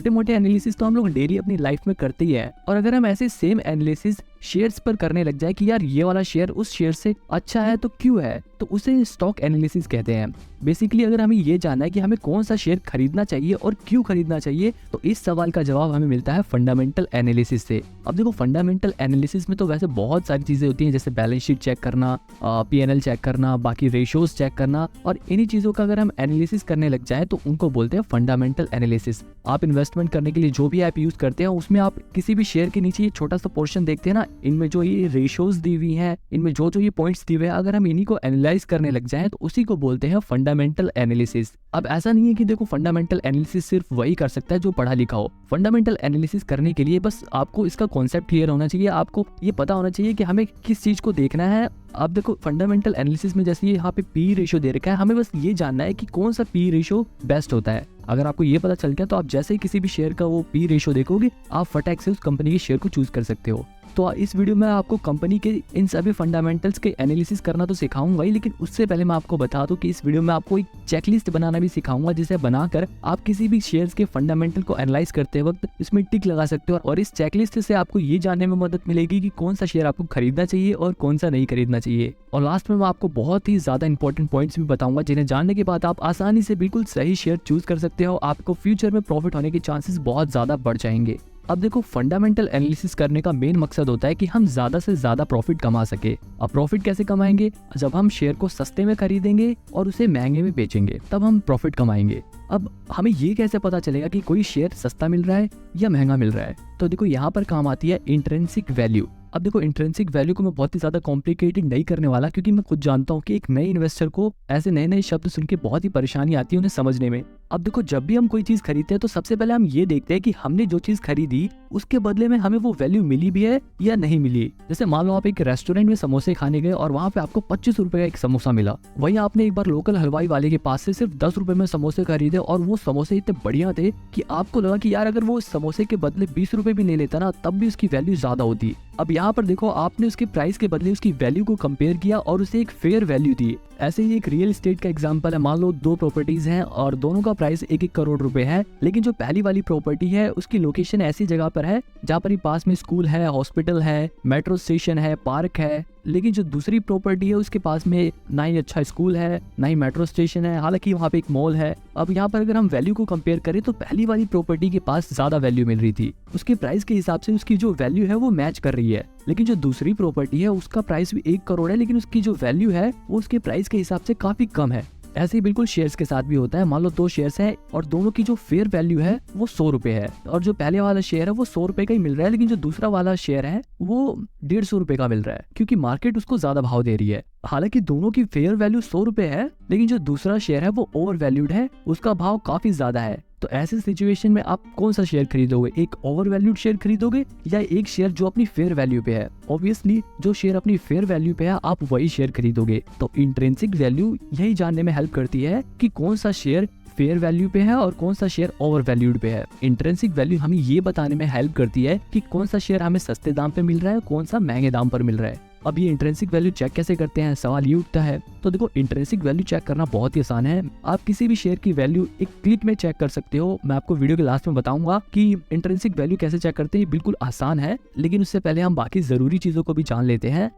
छोटे मोटे एनालिसिस तो हम लोग डेली अपनी लाइफ में करते ही है, और अगर हम ऐसे सेम एनालिसिस शेयर्स पर करने लग जाए कि यार ये वाला शेयर उस शेयर से अच्छा है तो क्यों है, तो उसे स्टॉक एनालिसिस कहते हैं। बेसिकली अगर हमें ये जानना है कि हमें कौन सा शेयर खरीदना चाहिए और क्यों खरीदना चाहिए, तो इस सवाल का जवाब हमें मिलता है फंडामेंटल एनालिसिस से। अब देखो फंडामेंटल एनालिसिस में तो वैसे बहुत सारी चीजें होती हैं, जैसे बैलेंस शीट चेक करना, पीएनएल चेक करना, बाकी रेशियोज चेक करना, और इन्हीं चीजों का अगर हम एनालिसिस करने लग जाए तो उनको बोलते हैं फंडामेंटल एनालिसिस। आप इन्वेस्टमेंट करने के लिए जो भी ऐप यूज करते हैं उसमें आप किसी भी शेयर के नीचे ये छोटा सा पोर्शन देखते हैं ना, इनमें जो ये रेशियोज दी हुई हैं, इनमें जो जो ये पॉइंट्स दिए हुए हैं, अगर हम इन्हीं को एनालाइज करने लग जाएं तो उसी को बोलते हैं फंडामेंटल एनालिसिस। अब ऐसा नहीं है कि देखो फंडामेंटल एनालिसिस सिर्फ वही कर सकता है जो पढ़ा लिखा हो। फंडामेंटल एनालिसिस करने के लिए बस आपको इसका कॉन्सेप्ट क्लियर होना चाहिए, आपको ये पता होना चाहिए कि हमें किस चीज को देखना है। अब देखो फंडामेंटल एनालिसिस में जैसे यहाँ पे पी रेशियो दे रखा है, हमें बस ये जानना है कि कौन सा पी रेशियो बेस्ट होता है। अगर आपको ये पता चल गया तो आप जैसे ही किसी भी शेयर का वो पी रेशियो देखोगे, आप फटाक से उस कंपनी के शेयर को चूज कर सकते हो। तो इस वीडियो में आपको कंपनी के इन सभी फंडामेंटल्स के एनालिसिस करना तो सिखाऊंगा ही, लेकिन उससे पहले मैं आपको बता दूं कि इस वीडियो में आपको एक चेकलिस्ट बनाना भी सिखाऊंगा, जिसे बनाकर आप किसी भी शेयर्स के फंडामेंटल को एनालाइज करते वक्त इसमें टिक लगा सकते हो। और इस चेकलिस्ट से आपको ये जानने में मदद मिलेगी कि कौन सा शेयर आपको खरीदना चाहिए और कौन सा नहीं खरीदना चाहिए। और लास्ट में मैं आपको बहुत ही ज्यादा इंपॉर्टेंट पॉइंट्स भी बताऊंगा, जिन्हें जानने के बाद आप आसानी से बिल्कुल सही शेयर चूज कर सकते हो। आपको फ्यूचर में प्रॉफिट होने के चांसेस बहुत ज्यादा बढ़ जाएंगे। अब देखो फंडामेंटल एनालिसिस करने का मेन मकसद होता है कि हम ज्यादा से ज्यादा प्रॉफिट कमा सके। अब प्रॉफिट कैसे कमाएंगे? जब हम शेयर को सस्ते में खरीदेंगे और उसे महंगे में बेचेंगे, तब हम प्रॉफिट कमाएंगे। अब हमें ये कैसे पता चलेगा कि कोई शेयर सस्ता मिल रहा है या महंगा मिल रहा है? तो देखो यहाँ पर काम आती है इंट्रिंसिक वैल्यू। अब देखो इंट्रिंसिक वैल्यू को मैं बहुत ही ज्यादा कॉम्प्लिकेटेड नहीं करने वाला, क्योंकि मैं खुद जानता हूँ कि एक नए इन्वेस्टर को ऐसे नए नए शब्द सुन के बहुत ही परेशानी आती है उन्हें समझने में। अब देखो जब भी हम कोई चीज खरीदते हैं तो सबसे पहले हम ये देखते हैं कि हमने जो चीज खरीदी उसके बदले में हमें वो वैल्यू मिली भी है या नहीं मिली। जैसे मान लो आप एक रेस्टोरेंट में समोसे खाने गए और वहाँ पे आपको 25 रुपए का एक समोसा मिला, वहीं आपने एक बार लोकल हलवाई वाले के पास से सिर्फ 10 रुपए में समोसे खरीदे और वो समोसे इतने बढ़िया थे कि आपको लगा कि यार अगर वो समोसे के बदले 20 रुपए भी नहीं लेता ना, तब भी उसकी वैल्यू ज्यादा होती। अब यहाँ पर देखो आपने उसके प्राइस के बदले उसकी वैल्यू को कंपेयर किया और उसे एक फेयर वैल्यू दी। ऐसे ही एक रियल एस्टेट का एग्जांपल है, मान लो 2 प्रॉपर्टीज हैं और दोनों का प्राइस 1-1 करोड़ रुपए है, लेकिन जो पहली वाली प्रॉपर्टी है उसकी लोकेशन ऐसी जगह पर है जहाँ पर ही पास में स्कूल है, हॉस्पिटल है, मेट्रो स्टेशन है, पार्क है। लेकिन जो दूसरी प्रॉपर्टी है उसके पास में ना ही अच्छा स्कूल है, ना ही मेट्रो स्टेशन है, हालांकि वहाँ पे एक मॉल है। अब यहाँ पर अगर हम वैल्यू को कंपेयर करें तो पहली वाली प्रॉपर्टी के पास ज्यादा वैल्यू मिल रही थी, उसके प्राइस के हिसाब से उसकी जो वैल्यू है वो मैच कर रही है। लेकिन जो दूसरी प्रॉपर्टी है उसका प्राइस भी 1 करोड़ है, लेकिन उसकी जो वैल्यू है वो उसके प्राइस के हिसाब से काफी कम है। ऐसे ही बिल्कुल शेयर्स के साथ भी होता है। मान लो 2 शेयर्स हैं और दोनों की जो फेयर वैल्यू है वो 100 रुपए है, और जो पहले वाला शेयर है वो 100 रुपए का ही मिल रहा है, लेकिन जो दूसरा वाला शेयर है वो 150 रुपए का मिल रहा है, क्योंकि मार्केट उसको ज्यादा भाव दे रही है। हालांकि दोनों की फेयर वैल्यू 100 रुपए है, लेकिन जो दूसरा शेयर है वो ओवर वैल्यूड है, उसका भाव काफी ज्यादा है। तो ऐसे सिचुएशन में आप कौन सा शेयर खरीदोगे? एक ओवर वैल्यूड शेयर खरीदोगे या एक शेयर जो अपनी फेयर वैल्यू पे है? ऑब्वियसली जो शेयर अपनी फेयर वैल्यू पे है आप वही शेयर खरीदोगे। तो इंट्रिंसिक वैल्यू यही जानने में हेल्प करती है कि कौन सा शेयर फेयर वैल्यू पे है और कौन सा शेयर ओवर वैल्यूड पे है। इंट्रिंसिक वैल्यू हमें ये बताने में हेल्प करती है कि कौन सा शेयर हमें सस्ते दाम पे मिल रहा है, कौन सा महंगे दाम पर मिल रहा है। अब ये इंट्रिंसिक वैल्यू चेक कैसे करते हैं, सवाल ये उठता है। तो देखो इंट्रिंसिक वैल्यू चेक करना बहुत ही आसान है। आप किसी भी शेयर की वैल्यू एक क्लिक में चेक कर सकते हो। मैं आपको वीडियो के लास्ट में बताऊंगा कि इंट्रिंसिक वैल्यू कैसे चेक करते हैं, बिल्कुल आसान है। लेकिन उससे पहले हम बाकी जरूरी चीजों को भी जान लेते हैं।